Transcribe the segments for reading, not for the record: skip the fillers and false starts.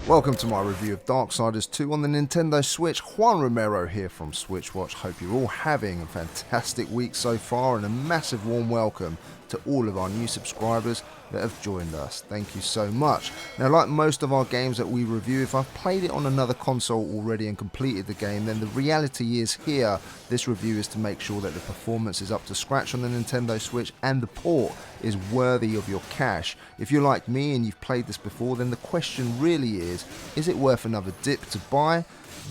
Welcome to my review of Darksiders 2 on the Nintendo Switch. Juan Romero here from SwitchWatch. Hope you're all having a fantastic week so far, and a massive warm welcome to all of our new subscribers that have joined us. Thank you so much. Now, like most of our games that we review, if I've played it on another console already and completed the game, then the reality is here, this review is to make sure that the performance is up to scratch on the Nintendo Switch and the port is worthy of your cash. If you're like me and you've played this before, then the question really is it worth another dip to buy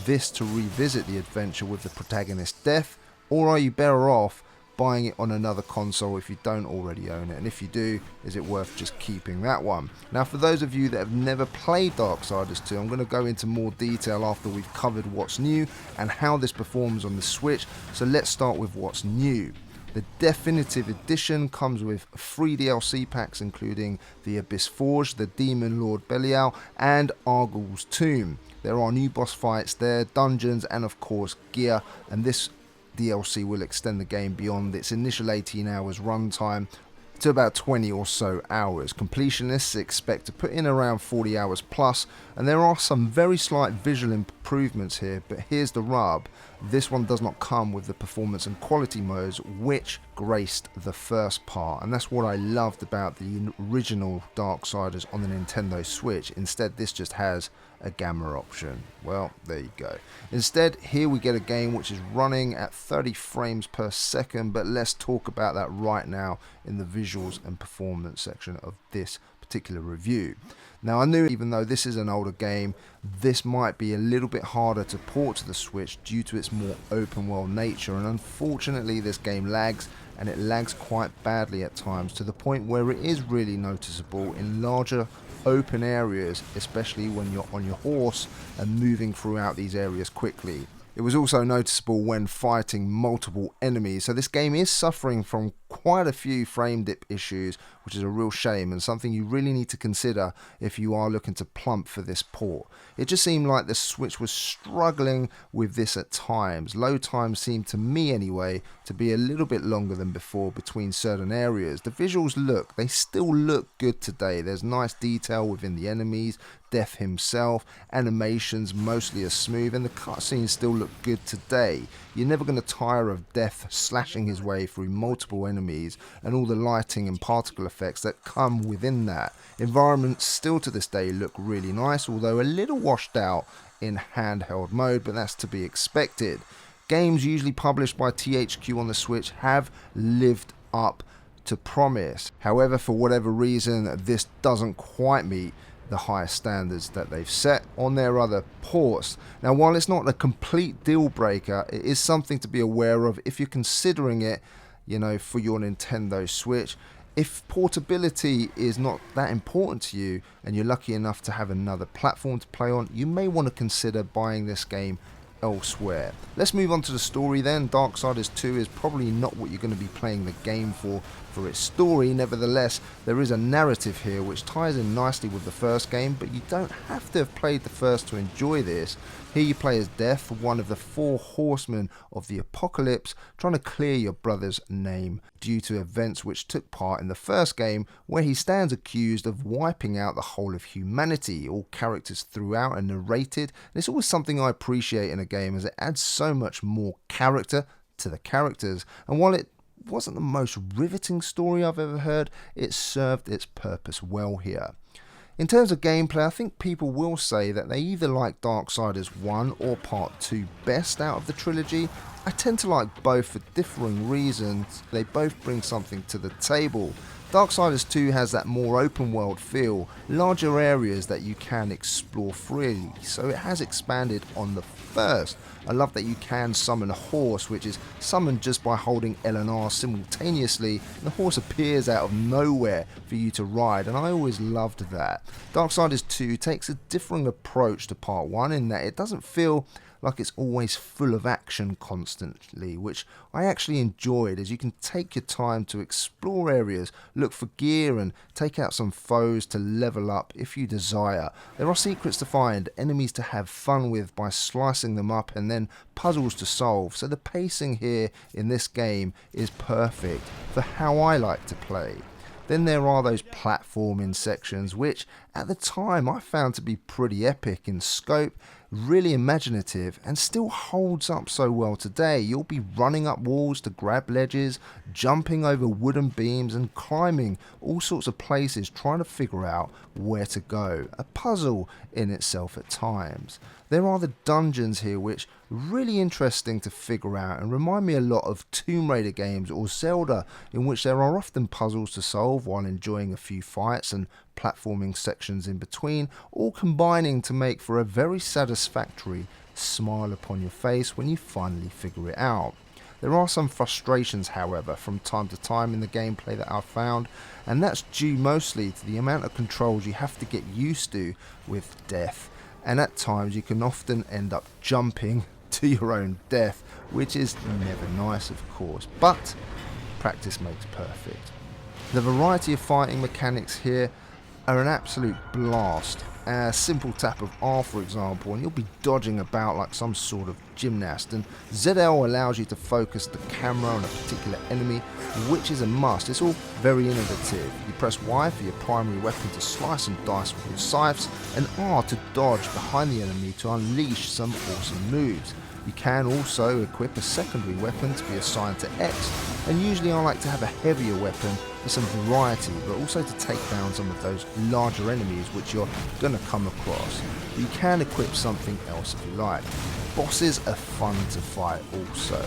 this to revisit the adventure with the protagonist Death, or are you better off buying it on another console if you don't already own it? And if you do, is it worth just keeping that one? Now, for those of you that have never played Darksiders 2, I'm going to go into more detail after we've covered what's new and how this performs on the Switch. So let's start with what's new. The Deathinitive edition comes with 3 DLC packs, including the Abyss Forge, the Demon Lord Belial, and Argul's Tomb. There are new boss fights there, dungeons, and of course gear, and this DLC will extend the game beyond its initial 18 hours runtime to about 20 or so hours. Completionists expect to put in around 40 hours plus, and there are some very slight visual improvements here, but here's the rub. This one does not come with the performance and quality modes which graced the first part, and that's what I loved about the original Darksiders on the Nintendo Switch. Instead, this just has a gamma option. Well, there you go. Instead, here we get a game which is running at 30 frames per second, but let's talk about that right now in the visuals and performance section of this particular review. Now, I knew even though this is an older game, this might be a little bit harder to port to the Switch due to its more open world nature, and unfortunately this game lags, and it lags quite badly at times, to the point where it is really noticeable in larger open areas, especially when you're on your horse and moving throughout these areas quickly. It was also noticeable when fighting multiple enemies, so this game is suffering from quite a few frame dip issues, which is a real shame and something you really need to consider if you are looking to plump for this port. It just seemed like the Switch was struggling with this at times. Load times seemed, to me anyway, to be a little bit longer than before between certain areas. The visuals they still look good today. There's nice detail within the enemies, Death himself, animations mostly are smooth, and the cutscenes still look good today. You're never going to tire of Death slashing his way through multiple enemies and all the lighting and particle effects that come within that. Environments still to this day look really nice, although a little washed out in handheld mode, but that's to be expected. Games usually published by THQ on the Switch have lived up to promise. However, for whatever reason, this doesn't quite meet the highest standards that they've set on their other ports. Now, while it's not a complete deal breaker, it is something to be aware of if you're considering it, for your Nintendo Switch. If portability is not that important to you and you're lucky enough to have another platform to play on, you may want to consider buying this game elsewhere. Let's move on to the story then. Darksiders 2 is probably not what you're going to be playing the game for its story. Nevertheless, there is a narrative here which ties in nicely with the first game, but you don't have to have played the first to enjoy this. Here you play as Death, one of the 4 horsemen of the apocalypse, trying to clear your brother's name due to events which took part in the first game, where he stands accused of wiping out the whole of humanity. All characters throughout are narrated, and it's always something I appreciate in a game, as it adds so much more character to the characters. And while it wasn't the most riveting story I've ever heard, it served its purpose well here. In terms of gameplay, I think people will say that they either like Darksiders 1 or Part 2 best out of the trilogy. I tend to like both for differing reasons. They both bring something to the table. Darksiders 2 has that more open world feel, larger areas that you can explore freely, so it has expanded on the first. I love that you can summon a horse, which is summoned just by holding L and R simultaneously, and the horse appears out of nowhere for you to ride, and I always loved that. Darksiders 2 takes a different approach to Part 1 in that it doesn't feel like it's always full of action constantly, which I actually enjoyed, as you can take your time to explore areas, look for gear and take out some foes to level up if you desire. There are secrets to find, enemies to have fun with by slicing them up, and then puzzles to solve, so the pacing here in this game is perfect for how I like to play. Then there are those platforming sections which, at the time I found to be pretty epic in scope, really imaginative, and still holds up so well today. You'll be running up walls to grab ledges, jumping over wooden beams and climbing all sorts of places trying to figure out where to go. A puzzle in itself at times. There are the dungeons here which are really interesting to figure out and remind me a lot of Tomb Raider games or Zelda, in which there are often puzzles to solve while enjoying a few fights and platforming sections in between, all combining to make for a very satisfactory smile upon your face when you finally figure it out. There are some frustrations, however, from time to time in the gameplay that I've found, and that's due mostly to the amount of controls you have to get used to with death, and at times you can often end up jumping to your own death, which is never nice of course, but practice makes perfect. The variety of fighting mechanics here are an absolute blast. A simple tap of R, for example, and you'll be dodging about like some sort of gymnast, and ZL allows you to focus the camera on a particular enemy, which is a must. It's all very innovative. You press Y for your primary weapon to slice and dice with your scythes, and R to dodge behind the enemy to unleash some awesome moves. You can also equip a secondary weapon to be assigned to X, and usually I like to have a heavier weapon for some variety, but also to take down some of those larger enemies which you're going to come across. But you can equip something else if you like. Bosses are fun to fight also.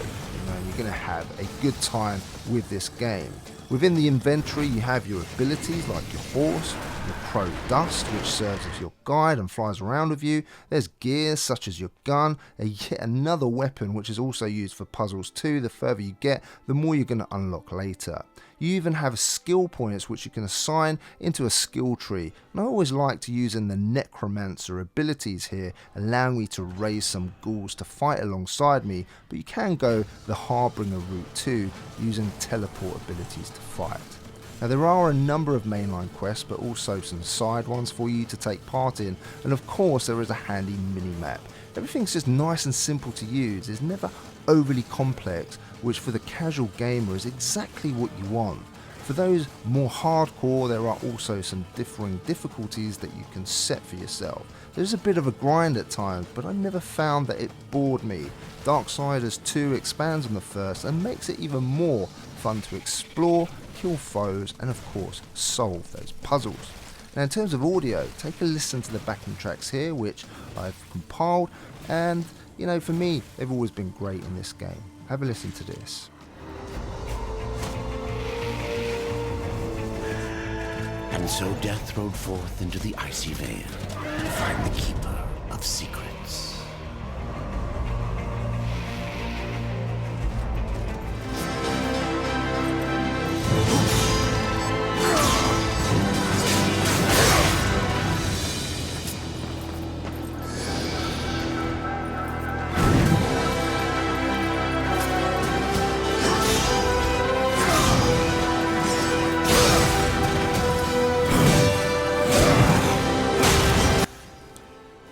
You're going to have a good time with this game. Within the inventory you have your abilities like your horse, your crow dust, which serves as your guide and flies around with you. There's gear such as your gun, yet another weapon which is also used for puzzles too. The further you get, the more you're going to unlock later. You even have skill points which you can assign into a skill tree, and I always like to use in the necromancer abilities here, allowing me to raise some ghouls to fight alongside me, but you can go the harbinger route too, using teleport abilities to fight. Now there are a number of mainline quests, but also some side ones for you to take part in, and of course there is a handy mini-map. Everything's just nice and simple to use, it's never overly complex, which for the casual gamer is exactly what you want. For those more hardcore, there are also some differing difficulties that you can set for yourself. There's a bit of a grind at times, but I never found that it bored me. Darksiders 2 expands on the first and makes it even more fun to explore, kill foes, and of course solve those puzzles. Now in terms of audio, take a listen to the backing tracks here, which I've compiled, and for me, they've always been great in this game. Have a listen to this. And so Death rode forth into the icy vale to find the Keeper of Secrets.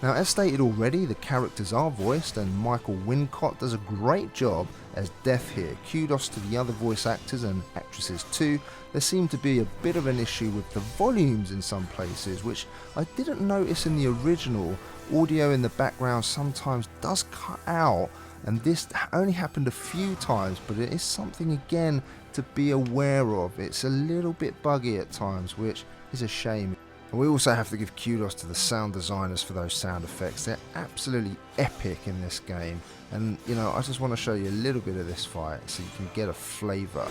Now, as stated already, the characters are voiced, and Michael Wincott does a great job as Death here. Kudos to the other voice actors and actresses too. There seemed to be a bit of an issue with the volumes in some places, which I didn't notice in the original. Audio in the background sometimes does cut out, and this only happened a few times, but it is something again to be aware of. It's a little bit buggy at times, which is a shame. And we also have to give kudos to the sound designers for those sound effects. They're absolutely epic in this game. And I just want to show you a little bit of this fight so you can get a flavour.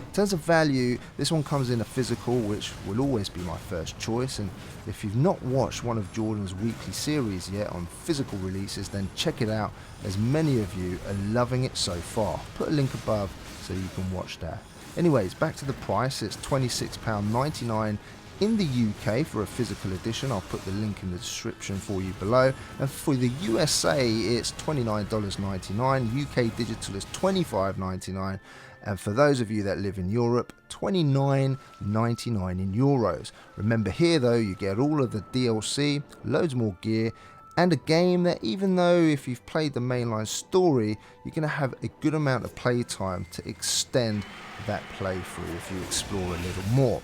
In terms of value, this one comes in a physical, which will always be my first choice, and if you've not watched one of Jordan's weekly series yet on physical releases, then check it out, as many of you are loving it so far. Put a link above so you can watch that. Anyways, back to the price. It's £26.99 in the UK for a physical edition. I'll put the link in the description for you below. And for the USA, it's $29.99. UK digital is $25.99. And for those of you that live in Europe, $29.99 in euros. Remember here though, you get all of the DLC, loads more gear, and a game that, even though if you've played the mainline story, you're going to have a good amount of playtime to extend that playthrough if you explore a little more.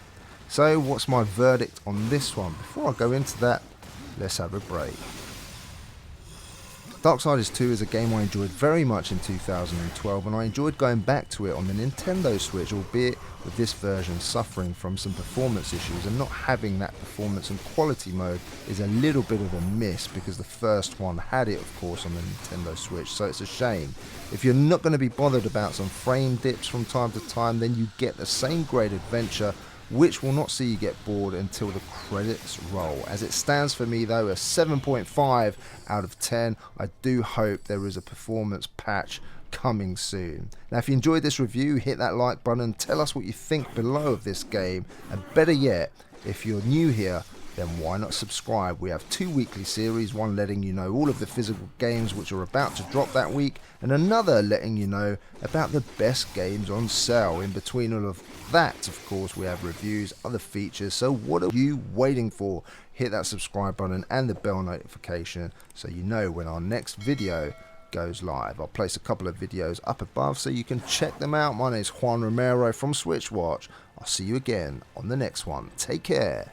So what's my verdict on this one? Before I go into that, let's have a break. Darksiders 2 is a game I enjoyed very much in 2012, and I enjoyed going back to it on the Nintendo Switch, albeit with this version suffering from some performance issues, and not having that performance and quality mode is a little bit of a miss, because the first one had it of course on the Nintendo Switch, so it's a shame. If you're not going to be bothered about some frame dips from time to time, then you get the same great adventure, which will not see you get bored until the credits roll. As it stands for me though, a 7.5 out of 10. I do hope there is a performance patch coming soon. Now if you enjoyed this review, hit that like button, tell us what you think below of this game, and better yet, if you're new here, then why not subscribe? We have 2 weekly series, one letting you know all of the physical games which are about to drop that week, and another letting you know about the best games on sale. In between all of that, of course, we have reviews, other features, so what are you waiting for? Hit that subscribe button and the bell notification so you know when our next video goes live. I'll place a couple of videos up above so you can check them out. My name is Juan Romero from SwitchWatch. I'll see you again on the next one. Take care.